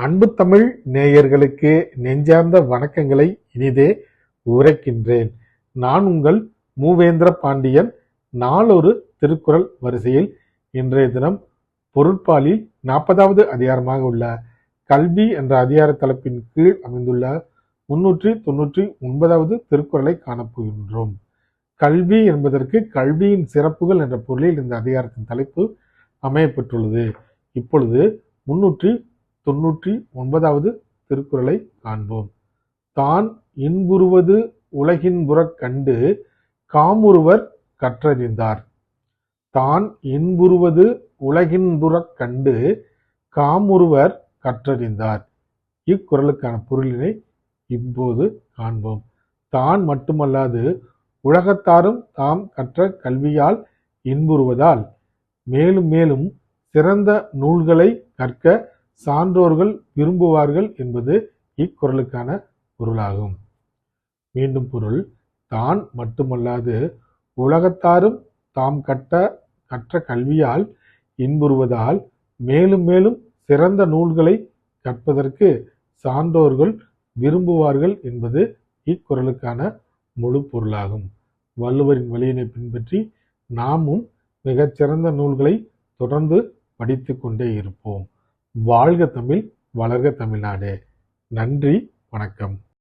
அன்பு தமிழ் நேயர்களுக்கு நெஞ்சார்ந்த வணக்கங்களை இனிதே உரைக்கின்றேன். நான் உங்கள் மூவேந்திர பாண்டியன். நாளொரு திருக்குறள் வரிசையில் இன்றைய தினம் பொருட்பாலில் 40வது அதிகாரமாக உள்ள கல்வி என்ற அதிகார தலைப்பின் கீழ் அமைந்துள்ள 399வது திருக்குறளை காணப்போகின்றோம். கல்வி என்பதற்கு கல்வியின் சிறப்புகள் என்ற பொருளில் இந்த அதிகாரத்தின் தலைப்பு அமையப்பெற்றுள்ளது. இப்பொழுது 399வது திருக்குறளை காண்போம். தான் இன்புறுவது உலகின்புறக் கண்டு காமுறுவர் கற்றறிந்தார். தான் இன்புறுவது உலகின்புறக் கண்டு காமுறுவர் கற்றறிந்தார். இக்குறளுக்கான பொருளினை இப்போது காண்போம். தான் மட்டுமல்லாது உலகத்தாரும் தாம் கற்ற கல்வியால் இன்புறுவதால் மேலும் மேலும் சிறந்த நூல்களை கற்க சான்றோர்கள் விரும்புவார்கள் என்பது இக்குறளுக்கான பொருளாகும். மீண்டும் பொருள்: தான் மட்டுமல்லாது உலகத்தாரும் தாம் கற்ற கல்வியால் இன்புறுவதால் மேலும் மேலும் சிறந்த நூல்களை கற்பதற்கு சான்றோர்கள் விரும்புவார்கள் என்பது இக்குறளுக்கான முழு பொருளாகும். வள்ளுவரின் வழியினை பின்பற்றி நாமும் மிகச்சிறந்த நூல்களை தொடர்ந்து படித்து கொண்டே இருப்போம். வாழ்க தமிழ், வளர்க தமிழ்நாடு. நன்றி, வணக்கம்.